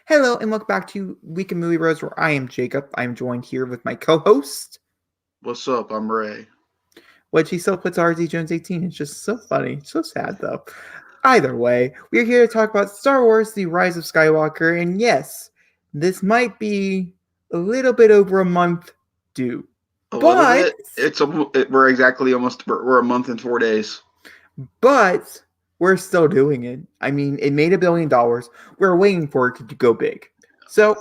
Hello, and welcome back to Week in Movie Bros, where I am Jacob. I am joined here with my co-host, What's up? I'm Ray. which he still puts RZ Jones 18. It's just so funny. It's so sad, though. Either way, we are here to talk about Star Wars: The Rise of Skywalker, and yes, this might be a little bit over a month due, A little but bit. We're exactly we're a month and 4 days. but we're still doing it. I mean, it made $1 billion. We're waiting for it to go big. So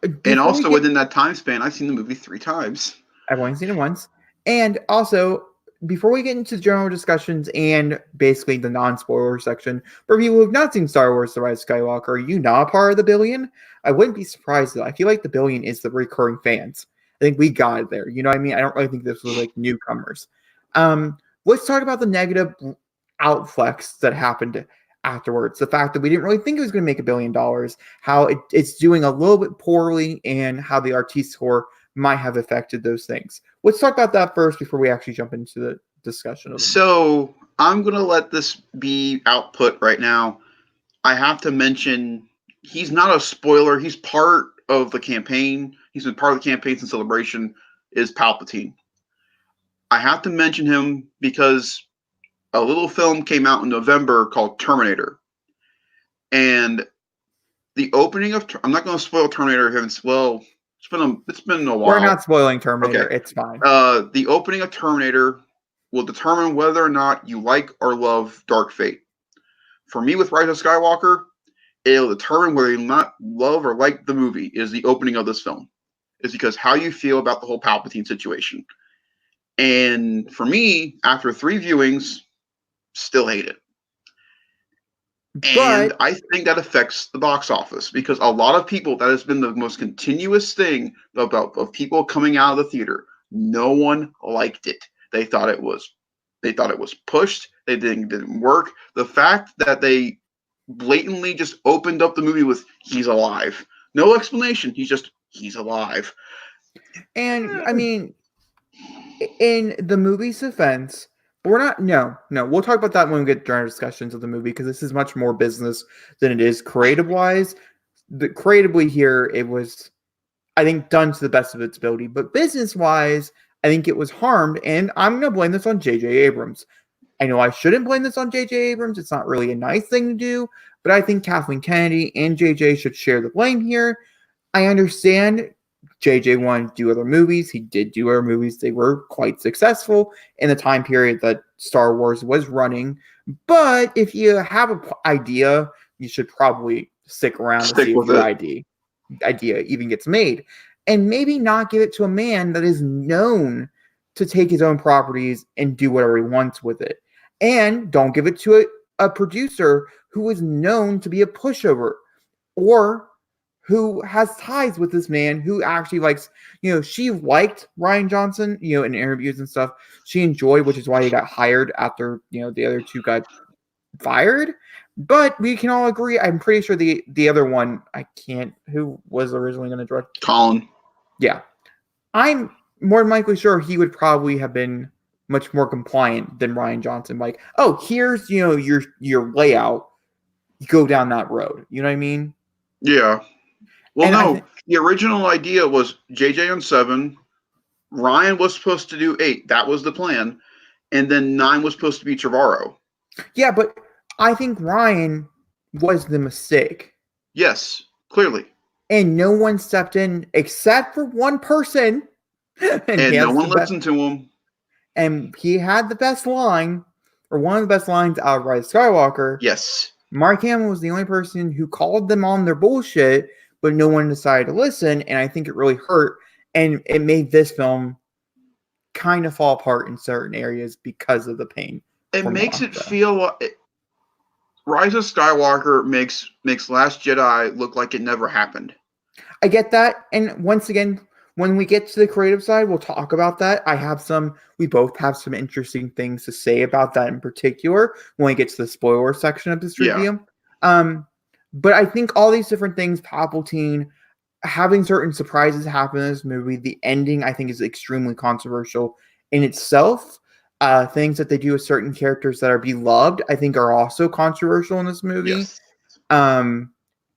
And before we also get within that time span, I've seen the movie 3 times. I've only seen it once. And also, before we get into general discussions and basically the non-spoiler section, for people who have not seen Star Wars: The Rise of Skywalker, are you not a part of the billion? I wouldn't be surprised though. I feel like the billion is the recurring fans. I think we got it there. You know what I mean? I don't really think this was like newcomers. Let's talk about the negative outflex that happened afterwards. The fact that we didn't really think it was going to make $1 billion, how it's doing a little bit poorly, and how the RT score might have affected those things. Let's talk about that first before we actually jump into the discussion of them. So I'm gonna let this be output right now. I have to mention he's not a spoiler. He's part of the campaign. He's been part of the campaign since Celebration. Is Palpatine. I have to mention him because a little film came out in November called Terminator, and the opening of I'm not going to spoil Terminator. Well, it's been a while. We're not spoiling Terminator. Okay. It's fine. The opening of Terminator will determine whether or not you like or love Dark Fate. For me, with Rise of Skywalker, it'll determine whether you not love or like the movie. Is the opening of this film? Is because how you feel about the whole Palpatine situation. And for me, after 3 viewings, still hate it. And But I think that affects the box office because a lot of people, that has been the most continuous thing of people coming out of the theater. No one liked it. They thought it was pushed. They didn't work. The fact that they blatantly just opened up the movie with he's alive. No explanation. He's alive. and I mean, in the movie's defense, we're not. No. We'll talk about that when we get to our discussions of the movie because this is much more business than it is creative wise. Creatively here, it was, I think, done to the best of its ability, but business wise, I think it was harmed, and I'm gonna blame this on J.J. Abrams. I know I shouldn't blame this on J.J. Abrams. It's not really a nice thing to do, but I think Kathleen Kennedy and J.J. should share the blame here. I understand J.J. wanted to do other movies. He did do other movies. They were quite successful in the time period that Star Wars was running. But if you have an idea, you should probably stick around to see if your idea even gets made. And maybe not give it to a man that is known to take his own properties and do whatever he wants with it. And don't give it to a producer who is known to be a pushover or who has ties with this man who actually likes, she liked Rian Johnson, in interviews and stuff. She enjoyed, which is why he got hired after, the other two got fired. But we can all agree, I'm pretty sure the other one, who was originally going to direct? Colin. Yeah. I'm more than likely sure he would probably have been much more compliant than Rian Johnson. Like, oh, here's, your layout. You go down that road. You know what I mean? Yeah. Well, the original idea was JJ on 7. Ryan was supposed to do 8. That was the plan. And then 9 was supposed to be Trevorrow. Yeah, but I think Ryan was the mistake. Yes, clearly. And no one stepped in except for one person. and no one listened to him. And he had the best line, or one of the best lines out of Rise of Skywalker. Yes. Mark Hamill was the only person who called them on their bullshit, but no one decided to listen, and I think it really hurt, and it made this film kind of fall apart in certain areas because of the pain. It makes it feel like Rise of Skywalker makes Last Jedi look like it never happened. I get that, and once again, when we get to the creative side, we'll talk about that. We both have some interesting things to say about that in particular when we get to the spoiler section of this review. Yeah. But I think all these different things, Palpatine, having certain surprises happen in this movie, the ending, I think, is extremely controversial in itself. Things that they do with certain characters that are beloved, I think, are also controversial in this movie. Yes.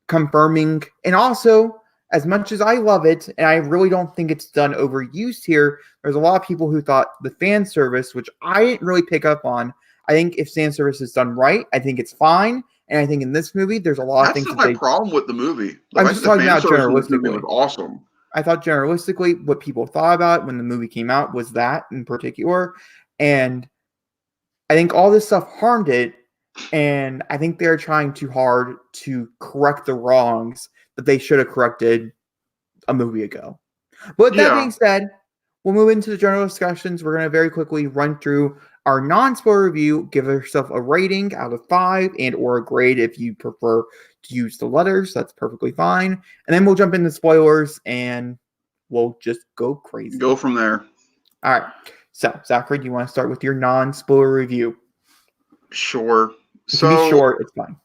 confirming, and also, as much as I love it, and I really don't think it's done overused here, there's a lot of people who thought the fan service, which I didn't really pick up on. I think if fan service is done right, I think it's fine. And I think in this movie, there's a lot of That's things not that my problem with the movie. I'm I just think the talking fan about service in this movie generalistically. was awesome. I thought generalistically what people thought about when the movie came out was that in particular. And I think all this stuff harmed it. And I think they're trying too hard to correct the wrongs that they should have corrected a movie ago. But with that being said, we'll move into the general discussions. We're going to very quickly run through our non-spoiler review, give yourself a rating out of 5 and or a grade if you prefer to use the letters. That's perfectly fine. And then we'll jump into spoilers and we'll just go crazy. Go from there. All right. So, Zachary, do you want to start with your non-spoiler review? Sure. It can be short. It's fine.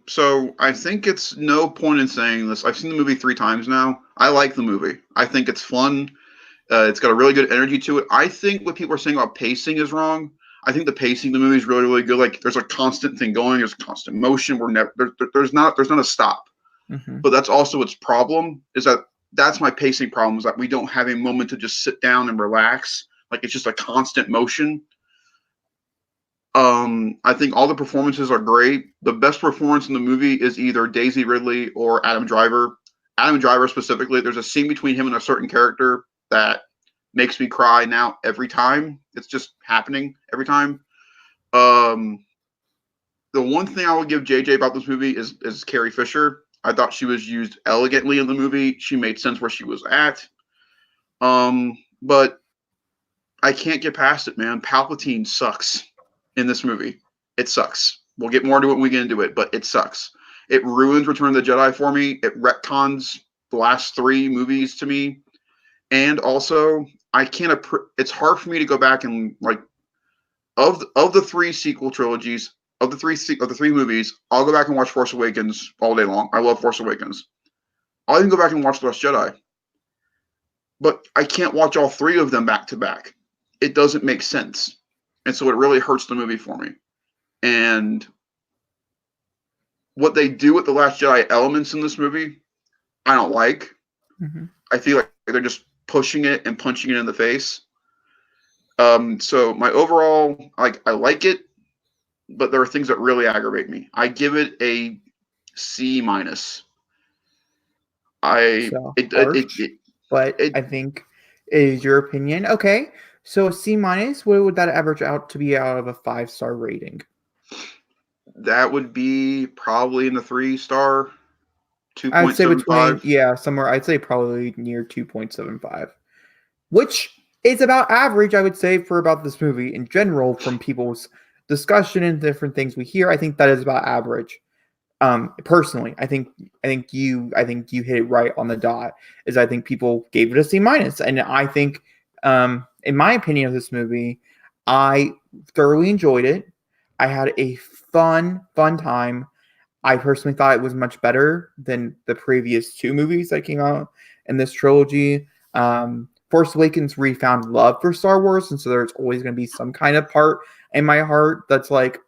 So I think it's no point in saying this. I've seen the movie 3 times now. I like the movie. I think it's fun. It's got a really good energy to it. I think what people are saying about pacing is wrong. I think the pacing of the movie is really, really good. Like there's a constant thing going. There's constant motion. We're never there's not a stop. Mm-hmm. But that's also its problem. That's my pacing problem. Is that we don't have a moment to just sit down and relax. Like it's just a constant motion. I think all the performances are great. The best performance in the movie is either Daisy Ridley or Adam Driver. Adam Driver specifically, there's a scene between him and a certain character that makes me cry now every time. It's just happening every time. The one thing I would give JJ about this movie is Carrie Fisher. I thought she was used elegantly in the movie. She made sense where she was at. But I can't get past it, man. Palpatine sucks in this movie. It sucks. We'll get more into it when we get into it, but it sucks. It ruins Return of the Jedi for me. It retcons the last 3 movies to me. And also, I can't. It's hard for me to go back and like of the 3 sequel trilogies of the 3 movies. I'll go back and watch Force Awakens all day long. I love Force Awakens. I'll even go back and watch The Last Jedi. But I can't watch all 3 of them back to back. It doesn't make sense. And so it really hurts the movie for me. And what they do with The Last Jedi elements in this movie, I don't like. Mm-hmm. I feel like they're just pushing it and punching it in the face. So my overall, I like it, but there are things that really aggravate me. I give it a C-. I think is your opinion. Okay. So a C-, what would that average out to be out of a 5-star rating? That would be probably in the 3-star, 2.75. I'd say between, somewhere. I'd say probably near 2.75, which is about average, I would say, for about this movie in general from people's discussion and different things we hear. I think that is about average. Personally, I think you hit it right on the dot. I think people gave it a C-, and I think, in my opinion of this movie, I thoroughly enjoyed it. I had a fun time. I personally thought it was much better than the previous 2 movies that came out in this trilogy. Force Awakens refound love for Star Wars, and so there's always going to be some kind of part in my heart that's like,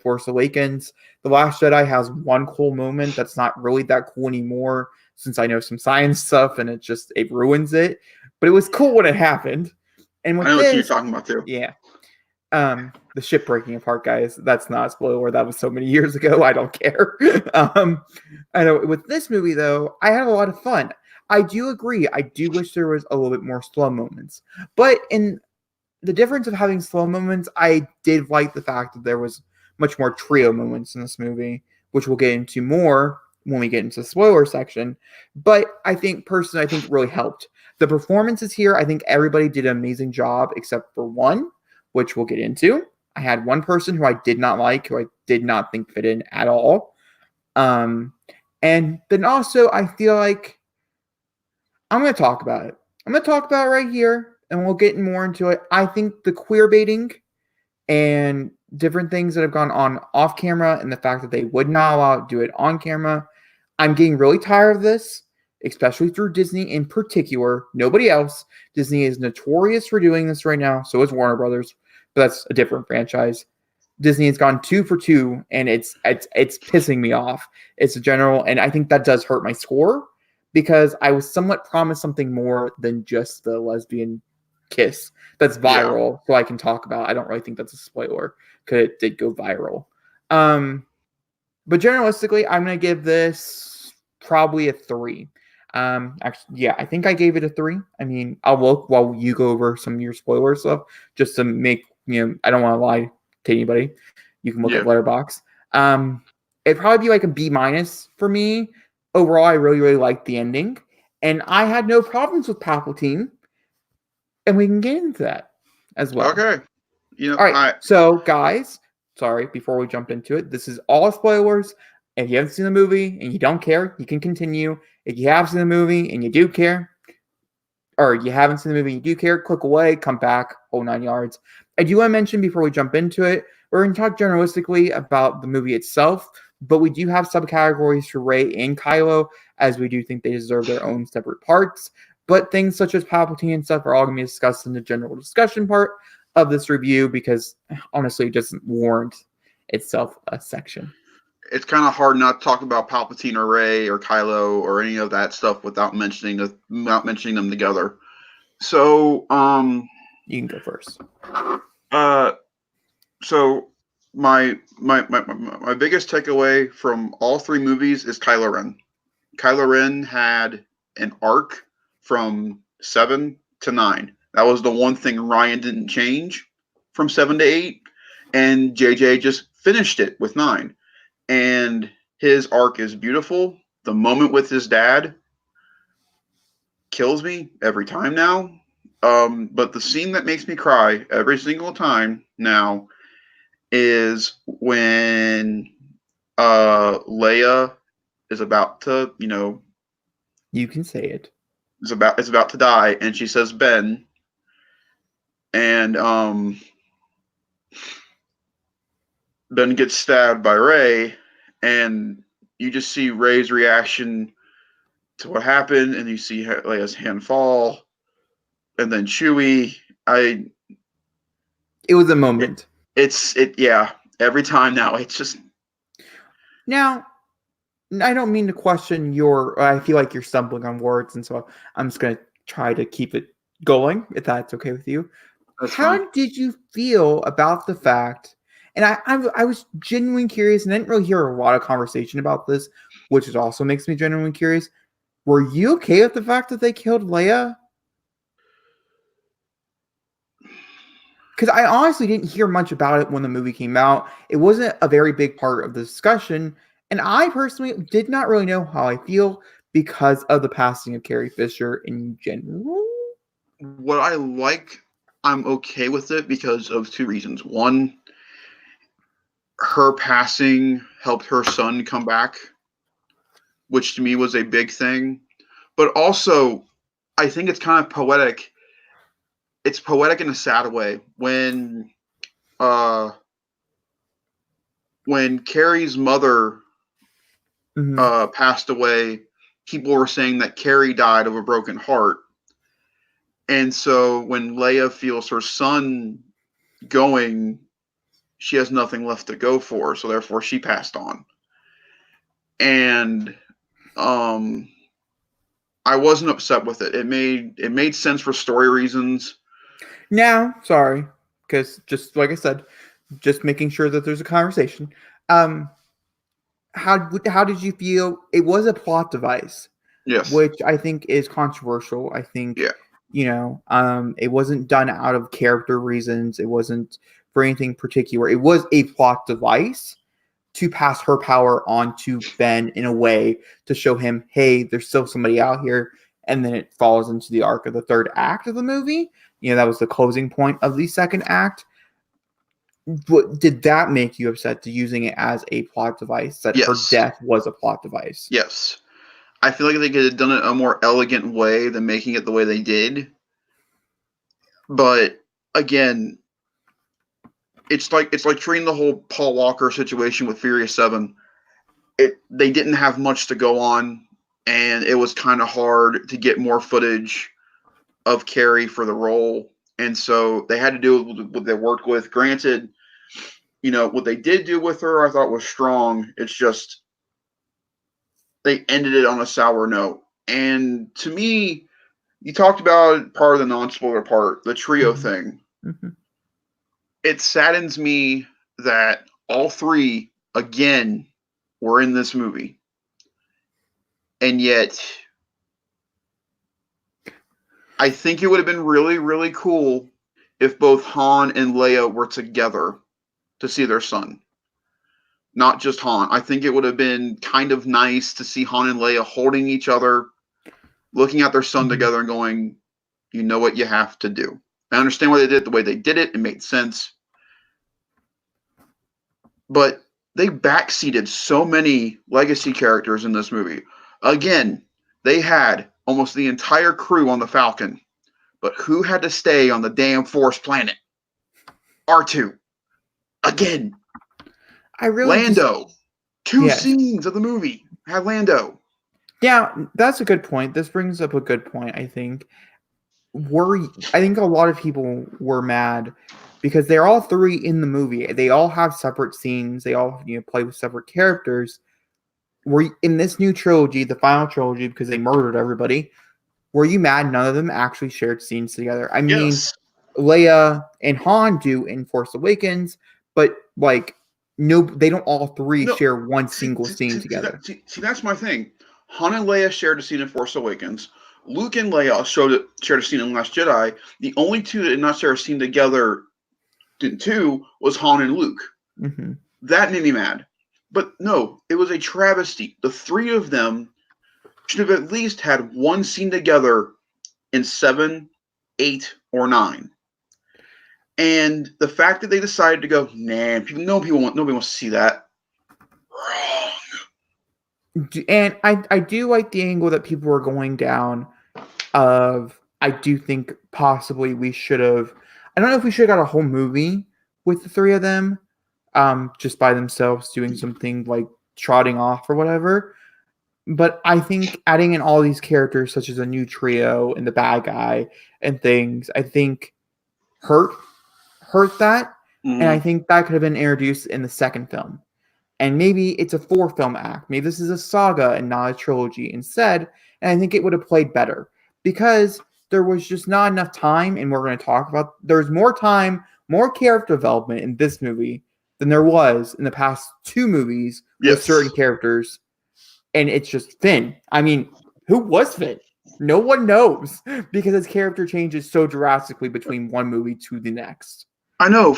Force Awakens. The Last Jedi has one cool moment that's not really that cool anymore since I know some science stuff, and it ruins it. But it was cool when it happened. And with I know what you're talking about too. Yeah. The ship breaking apart, guys. That's not a spoiler. That was so many years ago. I don't care. I know with this movie though, I had a lot of fun. I do agree. I do wish there was a little bit more slow moments. But in the difference of having slow moments, I did like the fact that there was much more trio moments in this movie, which we'll get into more when we get into the spoiler section. But I think personally, it really helped. The performances here, I think everybody did an amazing job except for one, which we'll get into. I had one person who I did not like, who I did not think fit in at all. And then also, I feel like I'm going to talk about it. I'm going to talk about it right here, and we'll get more into it. I think the queer baiting and different things that have gone on off camera and the fact that they would not allow it to do it on camera, I'm getting really tired of this, especially through Disney in particular. Nobody else. Disney is notorious for doing this right now. So is Warner Brothers, but that's a different franchise. Disney has gone 2 for 2, and it's pissing me off. It's a general, and I think that does hurt my score because I was somewhat promised something more than just the lesbian kiss that's viral, so I can talk about. I don't really think that's a spoiler because it did go viral. But generalistically, I'm gonna give this probably a 3. Actually, yeah, I think I gave it a 3. I mean, I'll look while you go over some of your spoiler stuff just to make I don't want to lie to anybody. You can look at Letterboxd. It'd probably be like a B- for me. Overall, I really, really liked the ending, and I had no problems with Palpatine, and we can get into that as well. Okay. All right. So, guys, sorry, before we jump into it, this is all spoilers. If you haven't seen the movie and you don't care, you can continue. If you have seen the movie and you do care, or you haven't seen the movie and you do care, click away, come back, whole 9 yards. I do want to mention before we jump into it, we're going to talk generalistically about the movie itself, but we do have subcategories for Rey and Kylo, as we do think they deserve their own separate parts. But things such as Palpatine and stuff are all going to be discussed in the general discussion part of this review because, honestly, it doesn't warrant itself a section. It's kind of hard not to talk about Palpatine or Rey or Kylo or any of that stuff without mentioning them together. So, you can go first. So my biggest takeaway from all 3 movies is Kylo Ren. Kylo Ren had an arc from 7 to 9. That was the one thing Ryan didn't change from 7 to 8, and JJ just finished it with 9. And his arc is beautiful. The moment with his dad kills me every time now. But the scene that makes me cry every single time now is when Leia is about to, you can say it. Is about to die, and she says Ben, and Ben gets stabbed by Rey, and you just see Rey's reaction to what happened, and you see Leia's hand fall, and then Chewie. It was a moment. Yeah. Every time now, it's just. Now, I don't mean to question I feel like you're stumbling on words, and so I'm just going to try to keep it going, if that's okay with you. How did you feel about the fact, and I was genuinely curious, and I didn't really hear a lot of conversation about this, which also makes me genuinely curious. Were you okay with the fact that they killed Leia? Because I honestly didn't hear much about it when the movie came out. It wasn't a very big part of the discussion. And I personally did not really know how I feel because of the passing of Carrie Fisher in general. What I like, I'm okay with it because of 2 reasons. One, her passing helped her son come back, which to me was a big thing. But also, I think it's kind of poetic. It's poetic in a sad way. When Carrie's mother passed away, people were saying that Carrie died of a broken heart. And so when Leia feels her son going, she has nothing left to go for, so therefore she passed on. And I wasn't upset with it. It made sense for story reasons. Now, sorry, because just like I said, just making sure that there's a conversation. How did you feel? It was a plot device, yes, which I think is controversial. I think, it wasn't done out of character reasons. It wasn't for anything particular. It was a plot device to pass her power on to Ben in a way to show him, hey, there's still somebody out here. And then it falls into the arc of the 3rd act of the movie. That was the closing point of the 2nd act. What did that make you upset to using it as a plot device? That her death was a plot device? Yes. I feel like they could have done it a more elegant way than making it the way they did. But again, it's like treating the whole Paul Walker situation with Furious 7. They didn't have much to go on, and it was kind of hard to get more footage of Carrie for the role. And so they had to do what they worked with. Granted, what they did do with her, I thought was strong. It's just they ended it on a sour note. And to me, you talked about part of the non-spoiler part, the trio Mhm. thing. Mhm. It saddens me that all three, again, were in this movie. And yet, I think it would have been really, really cool if both Han and Leia were together to see their son. Not just Han. I think it would have been kind of nice to see Han and Leia holding each other, looking at their son Mhm. together and going, you know what you have to do. I understand why they did it the way they did it. It made sense. But they backseated so many legacy characters in this movie. Again, they had almost the entire crew on the Falcon. But who had to stay on the damn Force planet? R2. Again. I really just Lando. Two yes. scenes of the movie had Lando. Yeah, that's a good point. This brings up a good point, I think. I think a lot of people were mad because they're all three in the movie. They all have separate scenes. They all play with separate characters. Were in this new trilogy, the final trilogy, because they murdered everybody. Were you mad none of them actually shared scenes together? I mean, Yes. Leia and Han do in Force Awakens, but like no, they don't all three No. share one See, single see, scene see, see, together. that, see, see, that's my thing. Han and Leia shared a scene in Force Awakens. Luke and Leia shared a scene in Last Jedi. The only two that did not share a scene together in two was Han and Luke. Hmm. That made me mad. But no, it was a travesty. The three of them should have at least had one scene together in 7, 8, or 9. And the fact that they decided to go, nah, nobody wants to see that. Wrong. And I do like the angle that people were going down of I do think possibly we should have I don't know if we should have got a whole movie with the three of them just by themselves doing something like trotting off or whatever. But I think adding in all these characters such as a new trio and the bad guy and things, I think hurt hurt that. And I Mm-hmm. think that could have been introduced in the second film. And maybe it's a 4 film act. Maybe this is a saga and not a trilogy instead. And I think it would have played better because there was just not enough time. And we're going to talk about there's more time, more character development in this movie than there was in the past 2 movies with certain Yes. characters. And it's just Finn. I mean, who was Finn? No one knows because his character changes so drastically between one movie to the next. I know.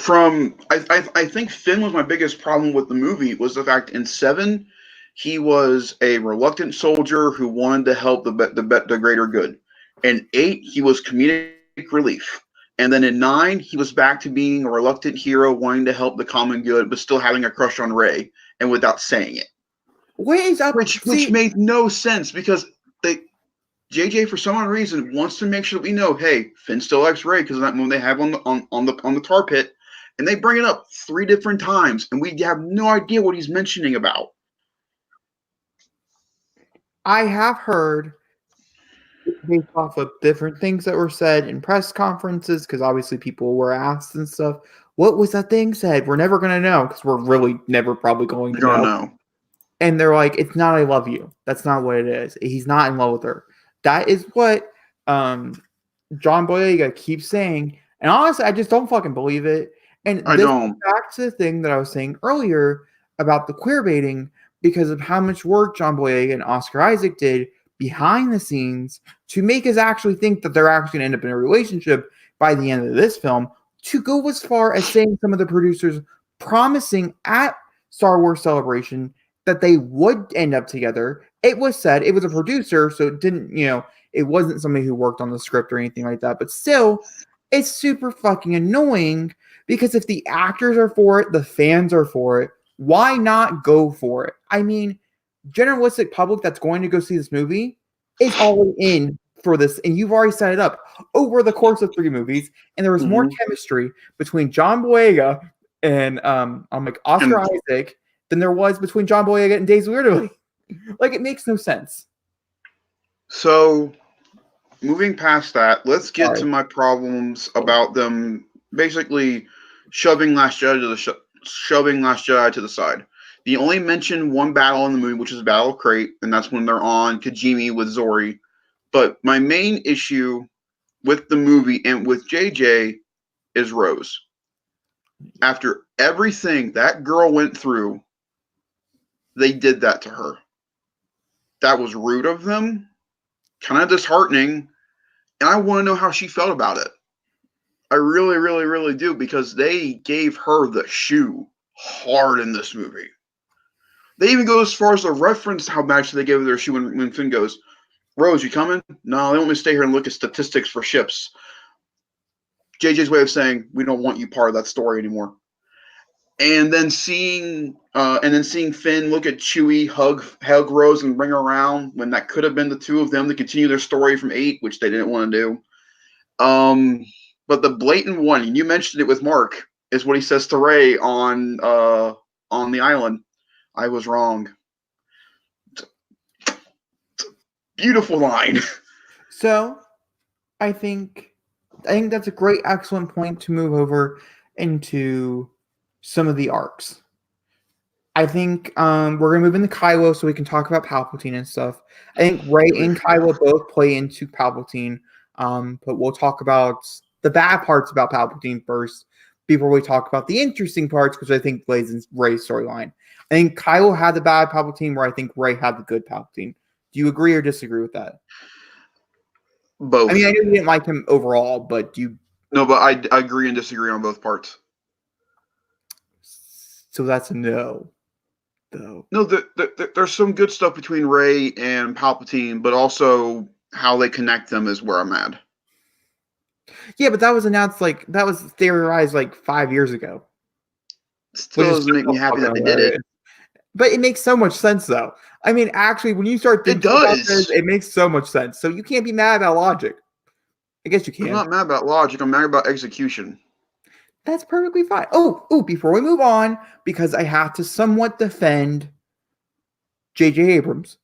I think Finn was my biggest problem with the movie was the fact in 7 he was a reluctant soldier who wanted to help the greater good. In 8 he was comedic relief, and then in 9 he was back to being a reluctant hero wanting to help the common good, but still having a crush on Rey and without saying it, What is up? which See, made no sense because they JJ for some odd reason wants to make sure that we know, hey, Finn still likes Rey because of that moment they have on the tar pit, and they bring it up 3 different times, and we have no idea what he's mentioning about. I have heard based off of different things that were said in press conferences, because obviously people were asked and stuff. What was that thing said? We're never going to know because we're really never probably going We to don't know. know. And they're like, it's not I love you. That's not what it is. He's not in love with her. That is what John Boyega keeps saying. And honestly, I just don't fucking believe it. And I this is don't. back to the thing that I was saying earlier about the queer baiting because of how much work John Boyega and Oscar Isaac did behind the scenes to make us actually think that they're actually going to end up in a relationship by the end of this film, to go as far as saying some of the producers promising at Star Wars Celebration that they would end up together. It was said it was a producer, so it didn't, it wasn't somebody who worked on the script or anything like that. But still, it's super fucking annoying because if the actors are for it, the fans are for it, why not go for it? I mean, generalistic public that's going to go see this movie is all in for this, and you've already set it up over the course of 3 movies, and there was more Mm-hmm. chemistry between John Boyega and I'm like Oscar And Isaac than there was between John Boyega and Daisy Ridley. Like, it makes no sense. so, moving past that, let's get Sorry. to my problems about them basically shoving Last Jedi to the shoving Last Jedi to the side. The only mention one battle in the movie, which is Battle of Crate, and that's when they're on Kijimi with Zori. But my main issue with the movie and with JJ is Rose. After everything that girl went through, they did that to her. That was rude of them, kind of disheartening, and I want to know how she felt about it. I really, really, really do, because they gave her the shoe hard in this movie. They even go as far as to reference how much they gave her their shoe when Finn goes, Rose, you coming? No, they want me to stay here and look at statistics for ships. JJ's way of saying, we don't want you part of that story anymore. And then seeing Finn look at Chewie, hug Rose, and bring her around when that could have been the two of them to continue their story from 8, which they didn't want to do. But the blatant one, and you mentioned it with Mark, is what he says to Rey on the island. I was wrong. It's a beautiful line. So, I think that's a great, excellent point to move over into some of the arcs. I think we're gonna move into Kylo so we can talk about Palpatine and stuff. I think Rey and Kylo both play into Palpatine, but we'll talk about the bad parts about Palpatine first before we talk about the interesting parts, which I think plays in Rey's storyline. I think Kylo had the bad Palpatine, where I think Rey had the good Palpatine. Do you agree or disagree with that? Both. I mean, I know you didn't like him overall, but do you? No, but I agree and disagree on both parts. So that's a no, though. No, there's some good stuff between Rey and Palpatine, but also how they connect them is where I'm mad. Yeah, but that was announced that was theorized 5 years ago. Still doesn't make me happy that they did it. But it makes so much sense, though. I mean, actually, when you start thinking about this, it makes so much sense. So you can't be mad about logic. I guess you can. I'm not mad about logic. I'm mad about execution. That's perfectly fine. Oh, before we move on, because I have to somewhat defend J.J. Abrams.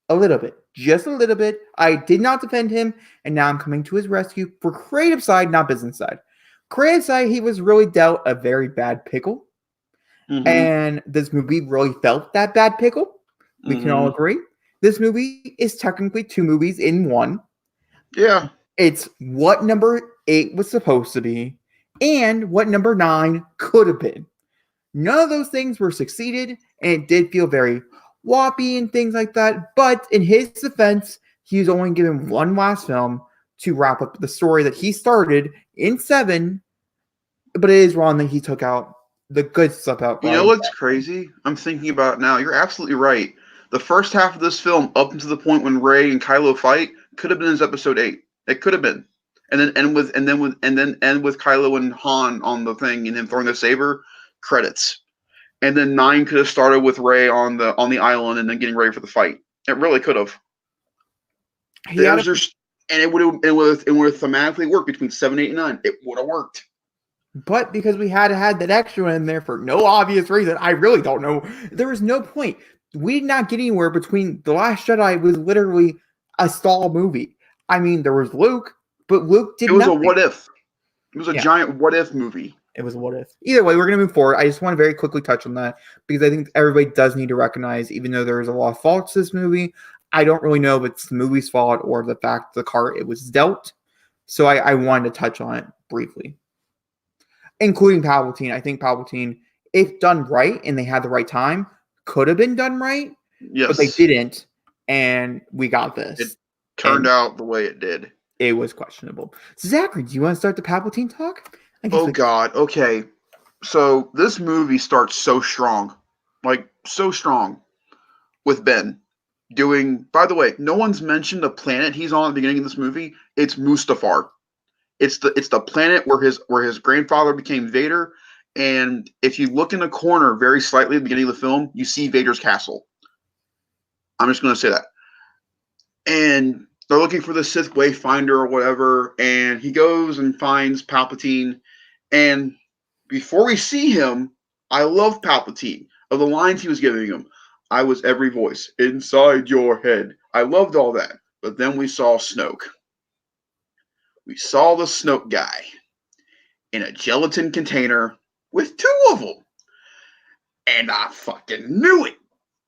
A little bit. Just a little bit. I did not defend him, and now I'm coming to his rescue for creative side, not business side. Creative side, he was really dealt a very bad pickle. Mm-hmm. And this movie really felt that bad pickle. We can all agree. This movie is technically 2 movies in one. Yeah. It's what number 8 was supposed to be and what number 9 could have been. None of those things were succeeded, and it did feel very whoppy and things like that. But in his defense, he was only given one last film to wrap up the story that he started in 7. But it is wrong that he took out the good stuff out. You know what's crazy? I'm thinking about it now. You're absolutely right. The first half of this film, up until the point when Rey and Kylo fight, could have been his episode 8. It could have been, and then end with Kylo and Han on the thing and him throwing the saber. Credits, and then 9 could have started with Rey on the island and then getting ready for the fight. It really could have. And it would have thematically worked between 7, 8, and 9. It would have worked. But because we had that extra in there for no obvious reason, I really don't know. There was no point. We did not get anywhere between The Last Jedi was literally a stall movie. I mean, there was Luke, but Luke did nothing. It was a what if. It was a giant what if movie. It was a what if. Either way, we're going to move forward. I just want to very quickly touch on that because I think everybody does need to recognize, even though there is a lot of faults to this movie, I don't really know if it's the movie's fault or the fact the card it was dealt. So I wanted to touch on it briefly. Including Palpatine. I think Palpatine, if done right and they had the right time, could have been done right. Yes. But they didn't, and we got this. It turned out the way it did. It was questionable. Zachary, do you want to start the Palpatine talk? God. Okay. So this movie starts so strong. So strong with Ben doing, by the way, no one's mentioned the planet he's on at the beginning of this movie. It's Mustafar. It's the planet where his grandfather became Vader, and if you look in the corner very slightly at the beginning of the film, you see Vader's castle. I'm just going to say that. And they're looking for the Sith Wayfinder or whatever, and he goes and finds Palpatine. And before we see him, I love Palpatine. Of the lines he was giving him, I was every voice inside your head. I loved all that. But then we saw Snoke. We saw the Snoke guy in a gelatin container with 2 of them. And I fucking knew it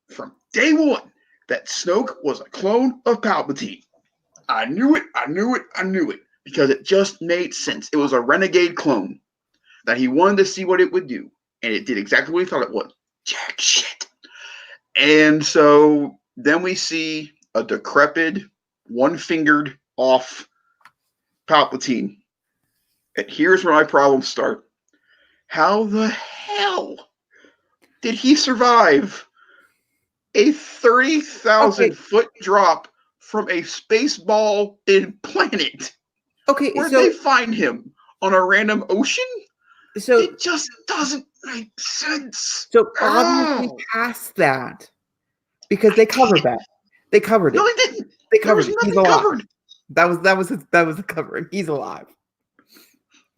from day one that Snoke was a clone of Palpatine. I knew it, I knew it, I knew it. Because it just made sense. It was a renegade clone that he wanted to see what it would do. And it did exactly what he thought it would. Jack shit. And so then we see a decrepit, one-fingered off Palpatine. And here's where my problems start. How the hell did he survive a 30,000 foot drop from a space ball in planet? Okay, Where'd so they find him? On a random ocean? so It just doesn't make sense. so obviously past that because they covered that. They covered it. No, they didn't. They There was covered it. He's nothing alive. covered. That was the covering. He's alive.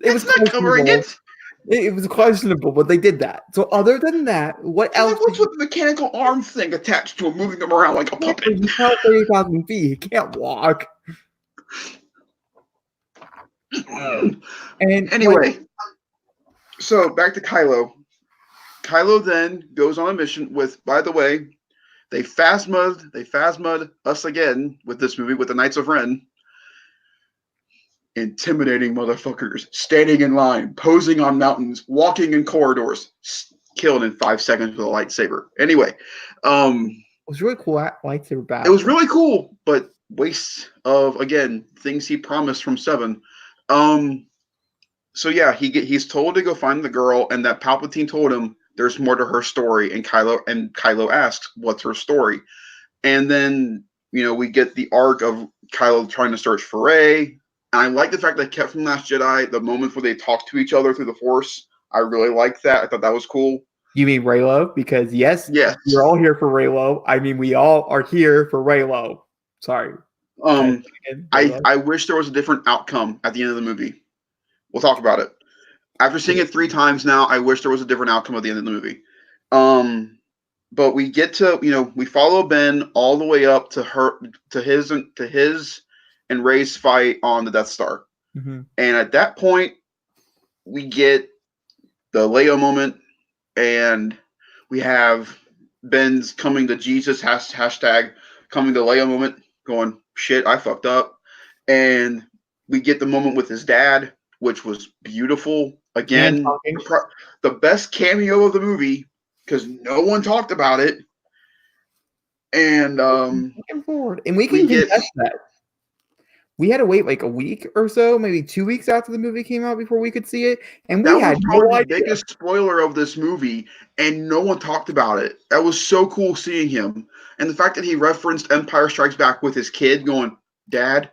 It was That's not covering questionable. it. It was questionable, but they did that. So other than that, what And else? then what's with the mechanical arm thing attached to him, moving him around like a puppet? He fell 30,000 feet. He can't walk. And Anyway, so back to Kylo. Kylo then goes on a mission with, by the way, they phasma'd us again with this movie with the Knights of Ren. Intimidating motherfuckers, standing in line, posing on mountains, walking in corridors, killed in 5 seconds with a lightsaber. Anyway, it was really cool lightsaber battle. It was really cool, but waste of, again, things he promised from 7. So yeah, he's told to go find the girl, and that Palpatine told him there's more to her story, and Kylo asks, what's her story? And then, we get the arc of Kylo trying to search for Rey. And I like the fact they kept from Last Jedi the moments where they talk to each other through the Force. I really liked that. I thought that was cool. You mean Reylo? Because yes, we're all here for Reylo. I mean, we all are here for Reylo. Sorry. I wish there was a different outcome at the end of the movie. We'll talk about it. After seeing it 3 times now, I wish there was a different outcome at the end of the movie. But we get to, we follow Ben all the way up to his and Rey's fight on the Death Star. Mm-hmm. And at that point, we get the Leia moment, and we have Ben's coming to Jesus, hashtag coming to Leia moment, going, shit, I fucked up. And we get the moment with his dad, which was beautiful. Again, the best cameo of the movie, because no one talked about it. And looking forward. And we can contest that. We had to wait like a week or so, maybe 2 weeks after the movie came out before we could see it. And we had no idea. The biggest spoiler of this movie, and no one talked about it. That was so cool seeing him. And the fact that he referenced Empire Strikes Back with his kid going, Dad,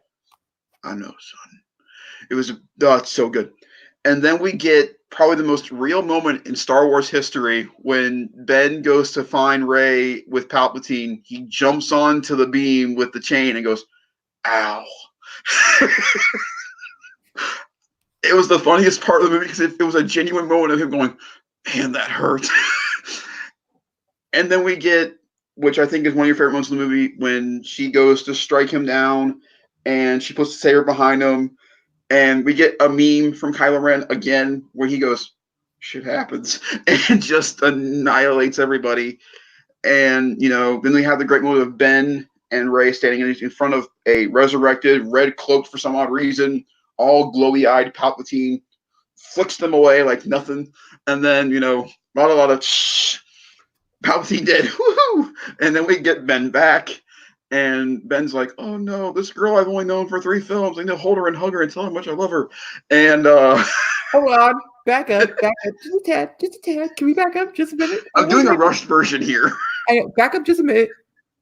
I know, son. It was it's so good. And then we get probably the most real moment in Star Wars history when Ben goes to find Rey with Palpatine. He jumps onto the beam with the chain and goes, ow. It was the funniest part of the movie because it was a genuine moment of him going, man, that hurt. And then we get, which I think is one of your favorite moments in the movie, when she goes to strike him down and she puts the saber behind him. And we get a meme from Kylo Ren again where he goes, shit happens, and just annihilates everybody. And, then we have the great moment of Ben and Rey standing in front of a resurrected, red cloaked for some odd reason, all glowy-eyed Palpatine, flicks them away like nothing. And then, not a lot of Palpatine dead. Woohoo! And then we get Ben back. And Ben's like, oh no, this girl I've only known for 3 films. I need to hold her and hug her and tell her how much I love her. And hold on, back up, just a tad. Can we back up just a minute? I'm doing a rushed version here. Back up just a minute.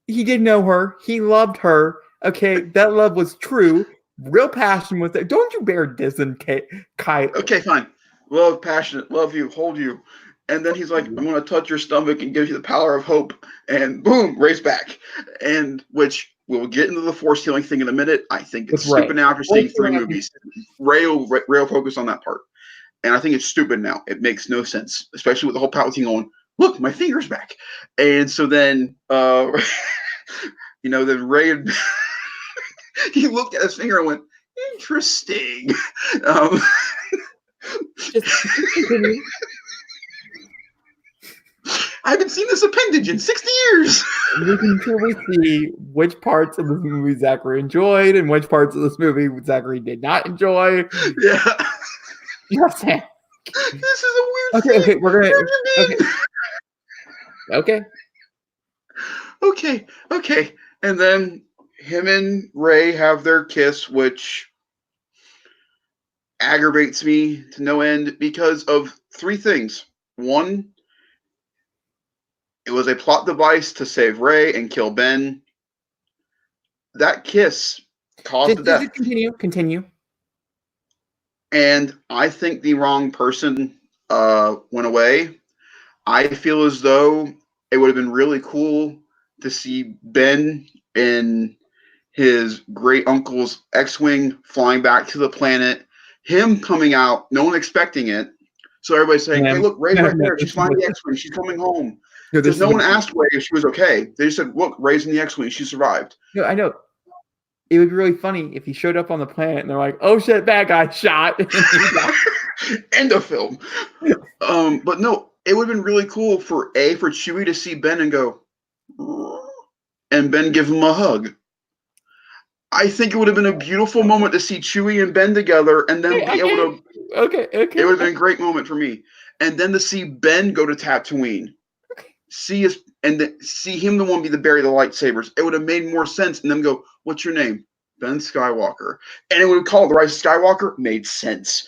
He did know her. He loved her. Okay, that love was true. Real passion was there. Don't you bear dissing, Kai? Okay, fine. Love, passionate, love you, hold you. And then he's like, I'm going to touch your stomach and give you the power of hope. And boom, race back. And which we'll get into the force healing thing in a minute. I think it's stupid now after seeing 3 movies. Ray will focus on that part. And I think it's stupid now. It makes no sense, especially with the whole Palpatine going, look, my finger's back. And so then, then Ray, he looked at his finger and went, interesting. I haven't seen this appendage in 60 years. We can truly see which parts of this movie Zachary enjoyed and which parts of this movie Zachary did not enjoy. Yeah. Yes, Sam. This is a weird Okay, scene. we're gonna. Okay. Okay. And then him and Ray have their kiss, which aggravates me to no end because of three things. One, it was a plot device to save Ray and kill Ben. That kiss caused the death. Continue. And I think the wrong person went away. I feel as though it would have been really cool to see Ben in his great uncle's X-Wing flying back to the planet, him coming out, no one expecting it. So everybody's saying, hey, look, Ray's right there. She's flying the X-Wing. She's coming home. Because no one asked Ray if she was okay. They just said, look, Ray's in the X-Wing. She survived. No, I know. It would be really funny if he showed up on the planet and they're like, oh shit, bad guy shot. End of film. But no, it would have been really cool for Chewie to see Ben and go, and Ben give him a hug. I think it would have been a beautiful moment to see Chewie and Ben together and then be able to. Okay. It would have been a great moment for me. And then to see Ben go to Tatooine. See him the one be the bury the lightsabers. It would have made more sense. And them go, what's your name? Ben Skywalker. And it would have called The Rise of Skywalker. Made sense.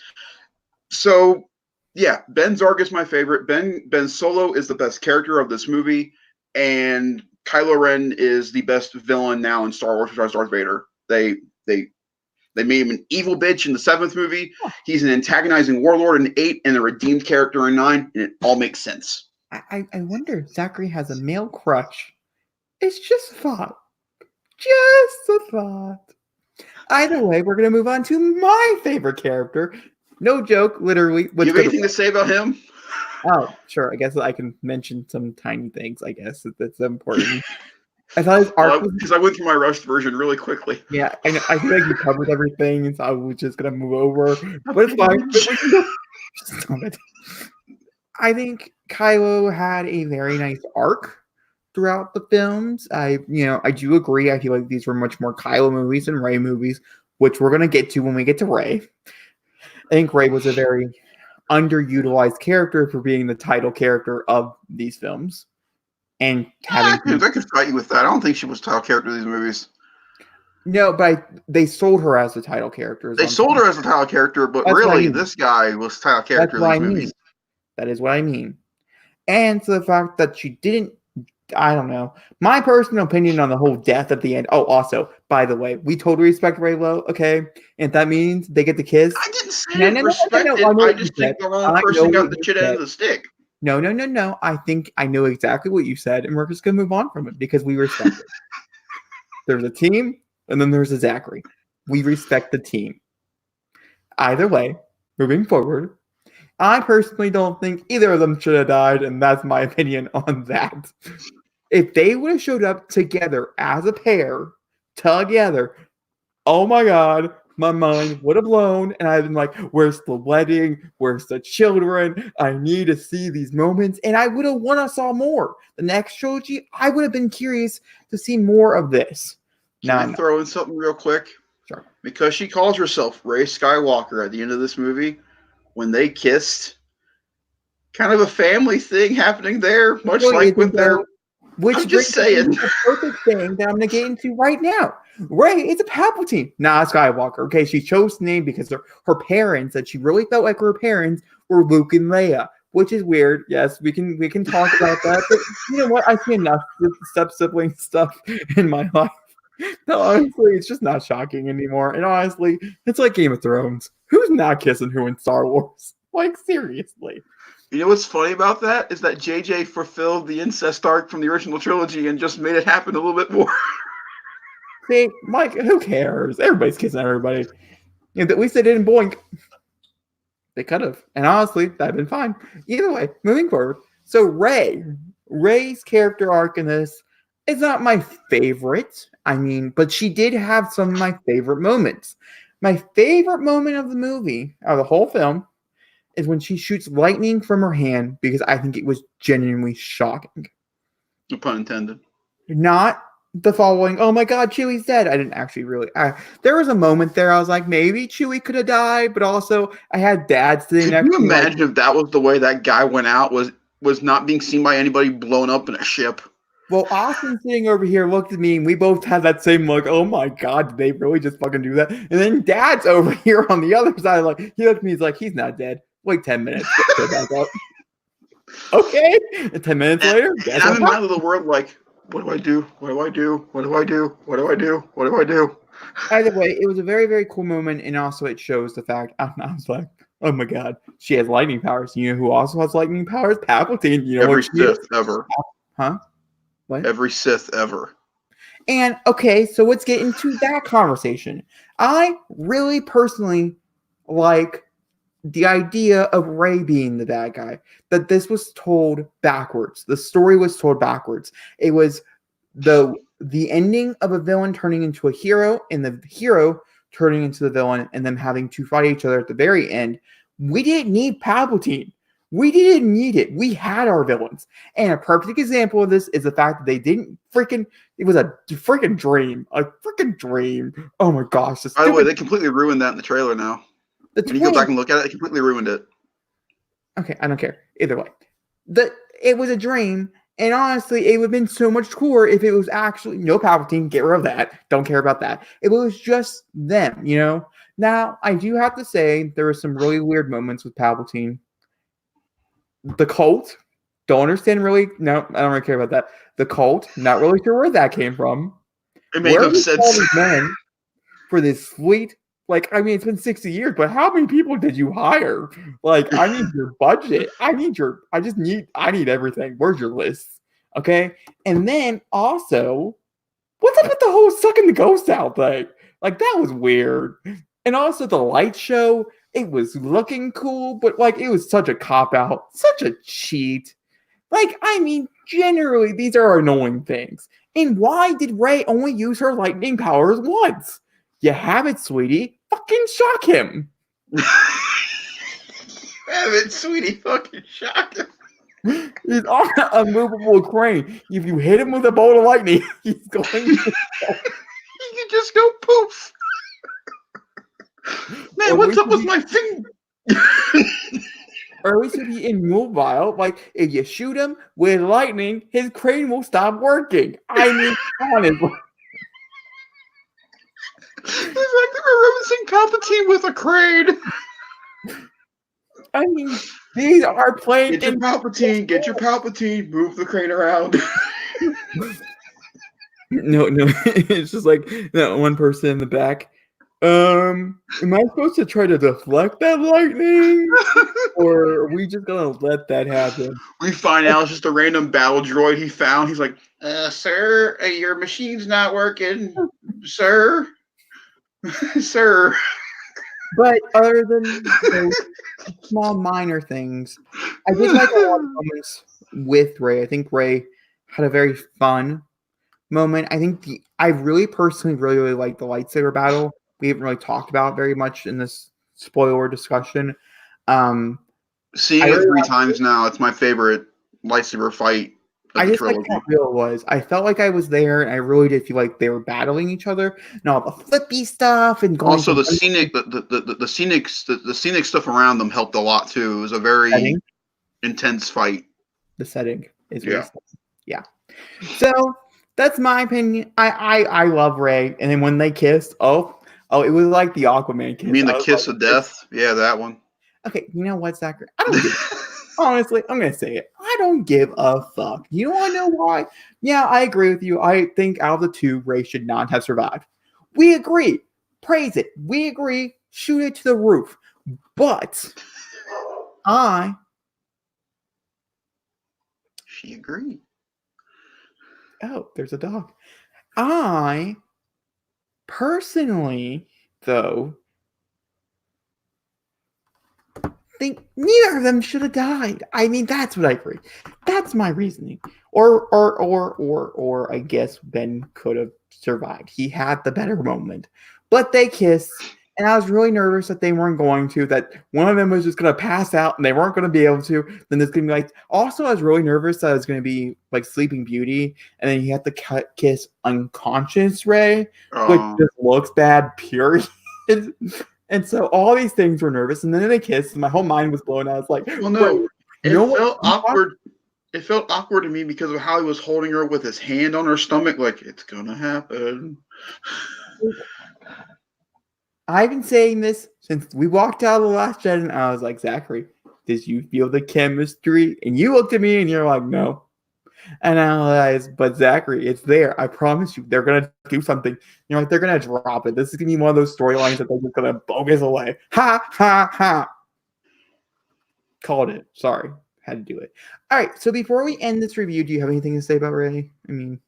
So, yeah, Ben Zarg is my favorite. Ben Solo is the best character of this movie. And Kylo Ren is the best villain now in Star Wars besides Darth Vader. They made him an evil bitch in the 7th movie. He's an antagonizing warlord in 8 and a redeemed character in 9. And it all makes sense. I wonder if Zachary has a male crush. It's just a thought. Just a thought. Either way, we're going to move on to my favorite character. No joke, literally. You have anything to say about him? Oh, sure. I guess I can mention some tiny things, I guess, that's important. I thought his arc because I went through my rushed version really quickly. Yeah, I know. I feel like you covered everything, so I was just going to move over. But it's fine. Stop it. I think Kylo had a very nice arc throughout the films. I do agree. I feel like these were much more Kylo movies than Rey movies, which we're going to get to when we get to Rey. I think Rey was a very underutilized character for being the title character of these films. And I could fight you with that. I don't think she was the title character of these movies. No, but they sold her as the title character. They sold her as the title character, but really, this guy was the title character of these movies. That is what I mean. And so the fact that she didn't, I don't know. My personal opinion on the whole death at the end. Oh, also, by the way, we totally respect Ray Lowe, okay? And that means they get the kiss. I didn't say respect it. I just think the wrong person got the shit end of the stick. No. I think I know exactly what you said, and we're just going to move on from it because we respect it. There's a team, and then there's a Zachary. We respect the team. Either way, moving forward, I personally don't think either of them should have died, and that's my opinion on that. If they would have showed up together as a pair, together, oh my God, my mind would have blown, and I'd been like, where's the wedding? Where's the children? I need to see these moments, and I would have wanted to saw more. The next trilogy, I would have been curious to see more of this. Can I throw in something real quick? Sure. Because she calls herself Rey Skywalker at the end of this movie, when they kissed, kind of a family thing happening there, much like with their. I'm just saying. The perfect thing that I'm going to get into right now. Rey is a Palpatine, not a Skywalker. Okay, she chose the name because her parents, that she really felt like her parents, were Luke and Leia, which is weird. Yes, we can talk about that. But you know what? I see enough step-sibling stuff in my life. No, honestly, it's just not shocking anymore. And honestly, it's like Game of Thrones. Who's not kissing who in Star Wars? Like, seriously. You know what's funny about that? Is that JJ fulfilled the incest arc from the original trilogy and just made it happen a little bit more. See, Mike, who cares? Everybody's kissing everybody. At least they didn't boink. They could have. And honestly, that'd been fine. Either way, moving forward. So Rey's character arc in this is not my favorite. I mean, but she did have some of my favorite moments. My favorite moment of the movie, of the whole film, is when she shoots lightning from her hand, because I think it was genuinely shocking. No pun intended. Not the following, oh my god, Chewie's dead. I didn't actually really. There was a moment there I was like, maybe Chewie could have died, but also I had Dad sitting next Can to you me. imagine if that was the way that guy went out? Was not being seen by anybody, blown up in a ship. Well, Austin sitting over here looked at me, and we both had that same look. Oh my god, did they really just fucking do that? And then Dad's over here on the other side, like he looked at me, he's like, he's not dead. Wait 10 minutes. Go back up. Okay. And 10 minutes later, and I'm in my little world like, what do I do? What do I do? What do I do? What do I do? What do I do? Either way, it was a very, very cool moment, and also it shows the fact. I was like, oh my god, she has lightning powers. You know who also has lightning powers? Palpatine. You know Every what she is? Sith ever. Huh? What? Every Sith ever. And okay, so let's get into that conversation. I really personally like the idea of Rey being the bad guy, that this was told backwards. The story was told backwards. It was the ending of a villain turning into a hero, and the hero turning into the villain, and them having to fight each other at the very end. We didn't need Palpatine. We didn't need it. We had our villains. And a perfect example of this is the fact that they didn't freaking, it was a freaking dream. A freaking dream. Oh my gosh. By the way, they completely ruined that in the trailer now. When you go back and look at it, they completely ruined it. Okay, I don't care. Either way. It was a dream, and honestly, it would have been so much cooler if it was actually no Palpatine, get rid of that. Don't care about that. If it was just them, you know? Now, I do have to say there were some really weird moments with Palpatine. The cult, don't understand really. No, I don't really care about that. The cult, not really sure where that came from. It made no sense. Men for this fleet. Like, I mean, it's been 60 years, but how many people did you hire? Like, I need your budget. I need everything. Where's your list? Okay. And then also, what's up with the whole sucking the ghost out thing? Like, that was weird. And also the light show, it was looking cool, but like, it was such a cop out, such a cheat. Like, I mean, generally, these are annoying things. And why did Rey only use her lightning powers once? You have it, sweetie. Fucking shock him. Have it, sweetie. Fucking shock him. He's on a movable crane. If you hit him with a bolt of lightning, he's going to He can just go poof. Man, what's up with my finger? Or at least he'll be immobile. Like, if you shoot him with lightning, his crane will stop working. I mean, honestly. He's like, we're referencing Palpatine with a crane. I mean, these are playing. Get your Palpatine, move the crane around. No, it's just like that one person in the back. Am I supposed to try to deflect that lightning? Or are we just gonna let that happen? We find out it's just a random battle droid he found. He's like, sir, your machine's not working, sir. Sir. But other than those small minor things, I did like a lot of moments with Rey. I think Rey had a very fun moment. I think I really personally really liked the lightsaber battle. We haven't really talked about very much in this spoiler discussion. Seeing it 3 times now, it's my favorite lightsaber fight. I just like how real it was. I felt like I was there, and I really did feel like they were battling each other, and all the flippy stuff, and going also the scenic stuff around them helped a lot too. It was a very intense fight. The setting is yeah. So that's my opinion. I love Rey, and then when they kissed, oh, it was like the Aquaman kiss. You mean the kiss of death? Yeah, that one. Okay, you know what, Zachary? I don't give honestly, I'm going to say it. I don't give a fuck. You want to know why? Yeah, I agree with you. I think out of the 2, Rey should not have survived. We agree. Praise it. We agree. Shoot it to the roof. But She agreed. Oh, there's a dog. I personally, though, think neither of them should have died. I mean, that's what I agree. That's my reasoning. Or I guess Ben could have survived. He had the better moment. But they kissed, And I was really nervous that they weren't going to, that one of them was just going to pass out and they weren't going to be able to. Then there's going to be like, also, I was really nervous that it was going to be like Sleeping Beauty. And then you have to kiss unconscious Ray, which just looks bad, period. And so all these things were nervous. And then they kissed and my whole mind was blown. I was like, well, no, it felt awkward. It felt awkward to me because of how he was holding her with his hand on her stomach, like, it's going to happen. I've been saying this since we walked out of The Last Jedi, and I was like, Zachary, did you feel the chemistry? And you looked at me and you're like, no. And I realized, but Zachary, it's there. I promise you, they're going to do something. You're like, they're going to drop it. This is going to be one of those storylines that they're just going to bogus away. Ha, ha, ha. Called it. Sorry. Had to do it. All right. So before we end this review, do you have anything to say about Ray? I mean,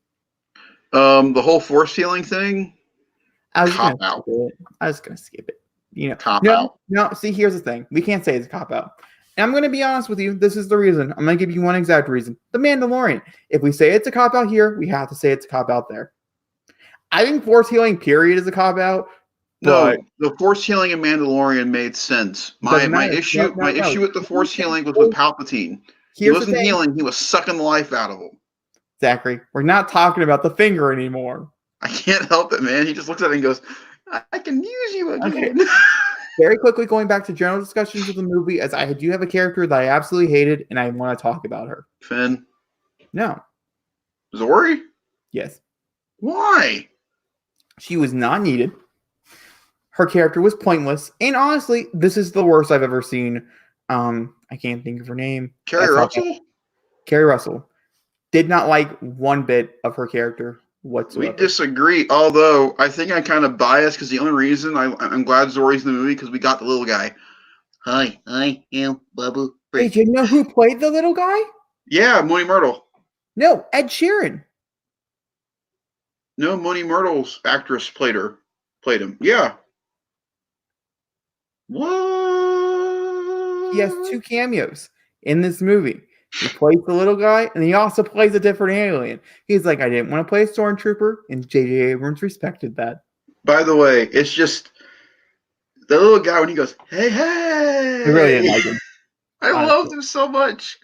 the whole force healing thing. I was going to skip it. You know, cop out. No. See, here's the thing. We can't say it's a cop out. And I'm going to be honest with you. This is the reason. I'm going to give you one exact reason. The Mandalorian. If we say it's a cop out here, we have to say it's a cop out there. I think force healing, period, is a cop out. No, the force healing in Mandalorian made sense. My issue with the force healing was with Palpatine. He wasn't healing; he was sucking the life out of him. Zachary, we're not talking about the finger anymore. I can't help it, man. He just looks at it and goes, "I can use you again." Okay. Very quickly, going back to general discussions of the movie, as I do have a character that I absolutely hated, and I want to talk about her. Finn. No. Zori. Yes. Why? She was not needed. Her character was pointless. And honestly, this is the worst I've ever seen. I can't think of her name. Carrie Russell? Carrie Russell. Did not like one bit of her character whatsoever. We disagree. Although, I think I'm kind of biased because the only reason I'm glad Zori's in the movie because we got the little guy. Hi, I am Babu. Hey, do you know who played the little guy? Yeah, Mooney Myrtle. No, Ed Sheeran. No, Mooney Myrtle's actress played him. Yeah. What? He has 2 cameos in this movie. He plays the little guy, and he also plays a different alien. He's like, I didn't want to play a stormtrooper, and J.J. Abrams respected that. By the way, it's just the little guy when he goes, hey, hey. I really didn't like him. I loved him so much.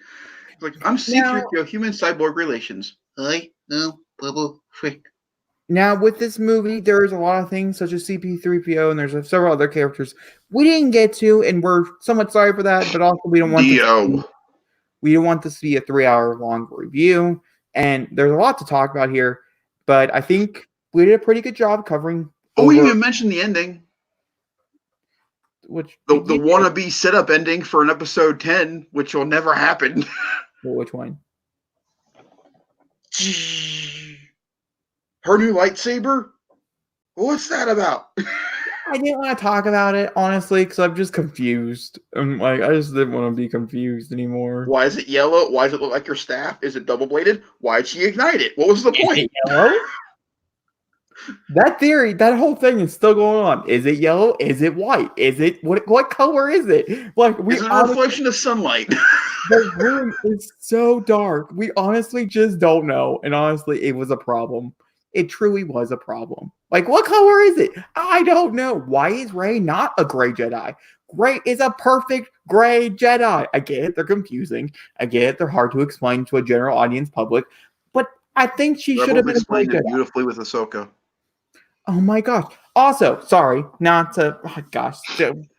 He's like, I'm C-3PO, human cyborg relations. I know, bubble freak. Now, with this movie, there's a lot of things such as CP3PO, and there's several other characters we didn't get to, and we're somewhat sorry for that, but also we don't want this to be a 3-hour long review, and there's a lot to talk about here, but I think we did a pretty good job covering. We didn't even mention the ending. Which the wannabe setup ending for an episode 10, which will never happen. Well, which one? Her new lightsaber? What's that about? I didn't want to talk about it, honestly, because I'm just confused. I'm like, I just didn't want to be confused anymore. Why is it yellow? Why does it look like your staff? Is it double-bladed? Why'd she ignite it? What was the point? Is it yellow? That theory, that whole thing is still going on. Is it yellow? Is it white? Is it what color is it? Like it's a reflection of sunlight. The room is so dark. We honestly just don't know. And honestly, it was a problem. It truly was a problem. Like, what color is it? I don't know. Why is Rey not a gray Jedi? Rey is a perfect gray Jedi. I get it. They're confusing. I get it. They're hard to explain to a general audience public. But I think she should have been explained it beautifully with Ahsoka. Oh my gosh. Also, sorry, not to, oh gosh,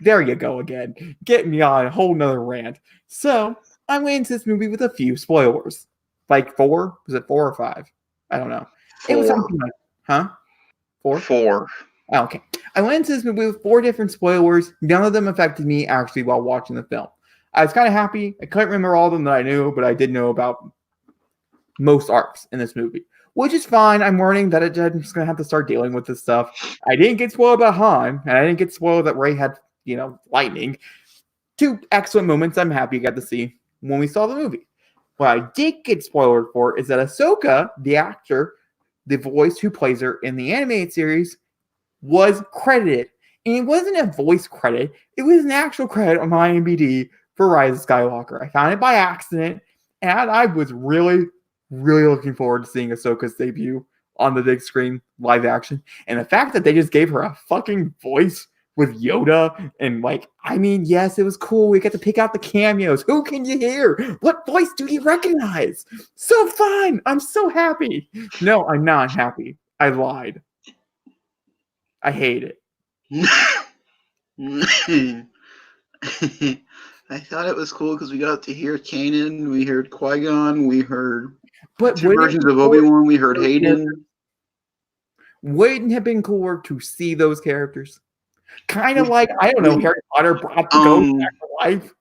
there you go again. Get me on a whole nother rant. So, I went into this movie with a few spoilers. Like 4? Was it 4 or 5? I don't know. 4. It was something like, huh? 4? 4. Oh, okay. I went into this movie with 4 different spoilers. None of them affected me actually while watching the film. I was kind of happy. I couldn't remember all of them that I knew, but I did know about most arcs in this movie. Which is fine. I'm learning that I'm just going to have to start dealing with this stuff. I didn't get spoiled about Han, and I didn't get spoiled that Rey had, lightning. 2 excellent moments I'm happy I got to see when we saw the movie. What I did get spoiled for is that Ahsoka, the actor, the voice who plays her in the animated series, was credited. And it wasn't a voice credit. It was an actual credit on my IMDb for Rise of Skywalker. I found it by accident, and I was really looking forward to seeing Ahsoka's debut on the big screen, live action. And the fact that they just gave her a fucking voice with Yoda and yes, it was cool. We got to pick out the cameos. Who can you hear? What voice do you recognize? So fun! I'm so happy. No, I'm not happy. I lied. I hate it. I thought it was cool because we got to hear Kanan, we heard Qui-Gon, we heard two wouldn't it versions be of cool Obi-Wan, we heard Hayden. Wouldn't it have been cooler to see those characters? Kind of like, I don't know, Harry Potter brought the ghost back to life.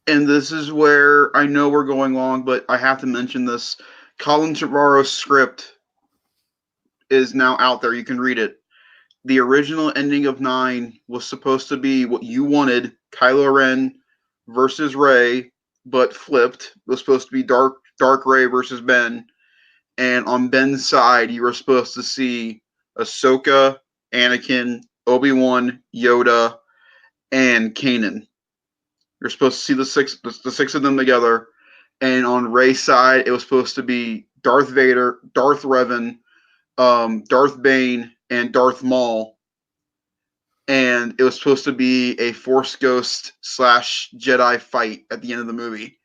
And this is where I know we're going long, but I have to mention this. Colin Trevorrow's script is now out there. You can read it. The original ending of 9 was supposed to be what you wanted, Kylo Ren versus Rey, but flipped. It was supposed to be Dark Rey versus Ben. And on Ben's side, you were supposed to see Ahsoka, Anakin, Obi-Wan, Yoda, and Kanan. You're supposed to see the six of them together. And on Rey's side, it was supposed to be Darth Vader, Darth Revan, Darth Bane, and Darth Maul. And it was supposed to be a Force Ghost / Jedi fight at the end of the movie.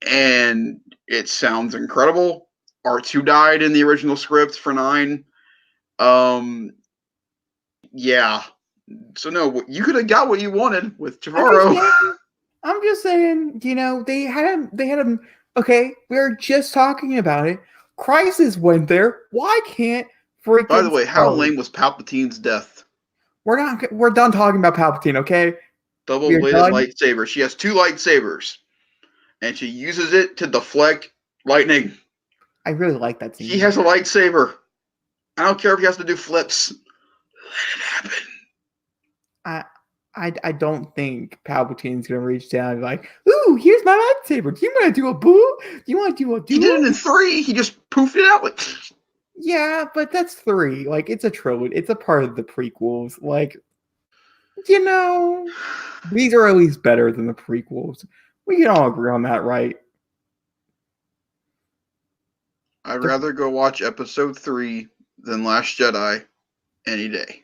And it sounds incredible. R2 died in the original script for 9. Yeah. So no, you could have got what you wanted with Trevorrow. I'm just saying, they had him. Okay, we were just talking about it. Crisis went there. Why can't freaking? By the way, how lame was Palpatine's death? We're done talking about Palpatine. Okay. Double-bladed lightsaber. She has 2 lightsabers, and she uses it to deflect lightning. I really like that scene. He has a lightsaber. I don't care if he has to do flips. Let it happen. I don't think Palpatine's gonna reach down and be like, "Ooh, here's my lightsaber. Do you want to do a boo? Do you want to do a duel?" He did it in 3. He just poofed it out. Yeah, but that's 3. It's a trilogy. It's a part of the prequels. These are at least better than the prequels. We can all agree on that, right? I'd rather go watch episode 3 than Last Jedi any day.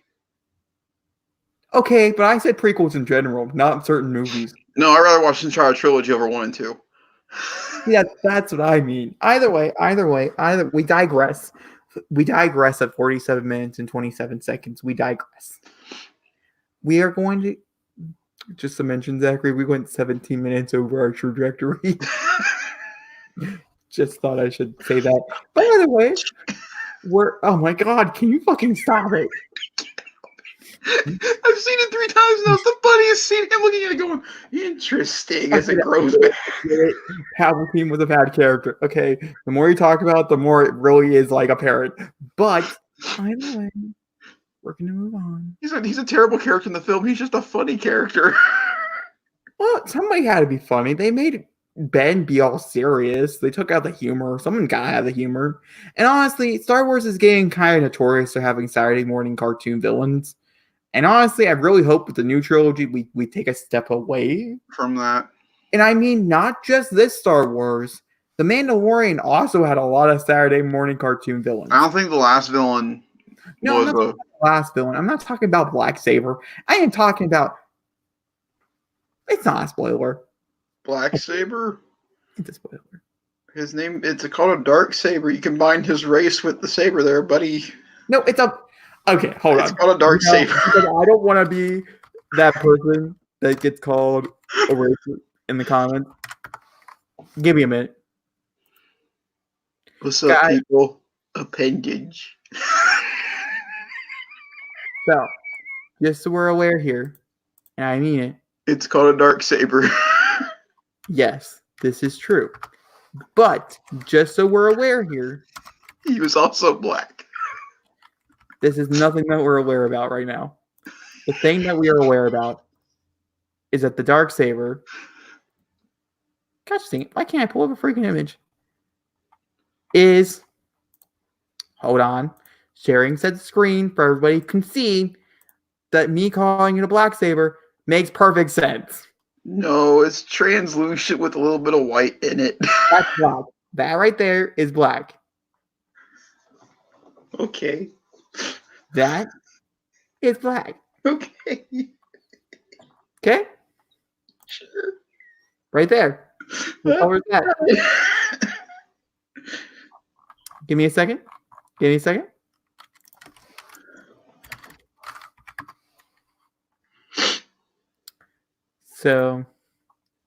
Okay, but I said prequels in general, not certain movies. No, I'd rather watch the entire trilogy over 1 and 2. Yeah, that's what I mean. Either way, we digress. We digress at 47 minutes and 27 seconds. We digress. We are going to, just to mention, Zachary, we went 17 minutes over our trajectory. Just thought I should say that. By the way, oh my God, can you fucking stop it? I've seen it 3 times now. It's the funniest scene. Him looking at it going, interesting as it grows back. Palpatine was a bad character. Okay, the more you talk about it, the more it really is apparent. But either way, we're going to move on. He's a terrible character in the film. He's just a funny character. Well, somebody had to be funny. They made Ben be all serious. They took out the humor. Someone got out of the humor. And honestly, Star Wars is getting kind of notorious for having Saturday morning cartoon villains. And honestly, I really hope with the new trilogy, we take a step away from that. And I mean, not just this Star Wars. The Mandalorian also had a lot of Saturday morning cartoon villains. I don't think the last villain was the last villain. I'm not talking about Black Saber. I am talking about... It's not a spoiler. Black Saber? It's a spoiler. His name, it's called a dark saber. You combine his race with the saber there, buddy. No, it's a... Okay, hold on. It's called a dark saber. I don't want to be that person that gets called a racist in the comments. Give me a minute. What's up, people? Appendage. So, just so we're aware here, and I mean it. It's called a dark saber. Yes, this is true. But, just so we're aware here. He was also black. This is nothing that we're aware about right now. The thing that we are aware about is that the Darksaber... Gosh dang it, why can't I pull up a freaking image? Is... Hold on. Sharing said screen for everybody can see that me calling it a black saber makes perfect sense. No, it's translucent with a little bit of white in it. That's black. That right there is black. Okay. That is black. Okay. Okay? Sure. Right there. What color is that? Give me a second. Give me a second. So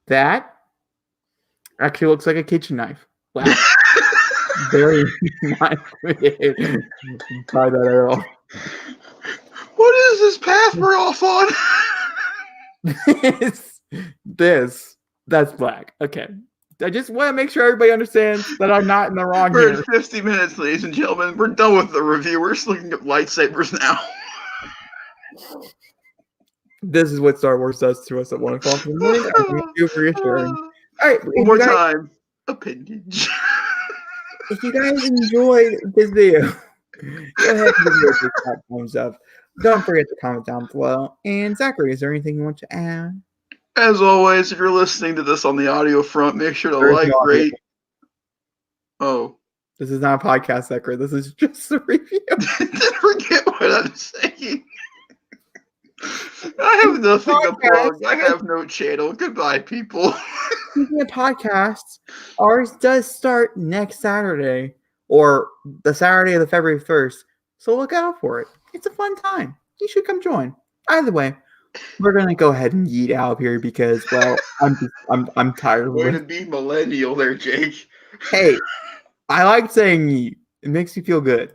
that actually looks like a kitchen knife. Wow. Very not creative by that at all. What is this path we're off on? That's black. Okay. I just want to make sure everybody understands that I'm not in the wrong We're here. at 50 minutes, ladies and gentlemen. We're done with the review. We're just looking at lightsabers now. This is what Star Wars does to us at 1 o'clock in the morning. I think it's reassuring. All right. One more time. Appendage. If you guys enjoyed this video, go ahead and give it a big fat thumbs up. Don't forget to comment down below. And Zachary, is there anything you want to add? As always, if you're listening to this on the audio front, make sure to There's like, no audio. rate. Oh. This is not a podcast, Zachary. This is just a review. Forget what I'm saying. I have nothing to plug. I have no channel. Goodbye, people. Speaking of podcasts, ours does start next Saturday, or the Saturday of the February 1st. So look out for it. It's a fun time. You should come join. Either way, we're gonna go ahead and yeet out of here because, well, I'm tired of Way it. to be millennial there, Jake. Hey, I like saying yeet. It makes me feel good.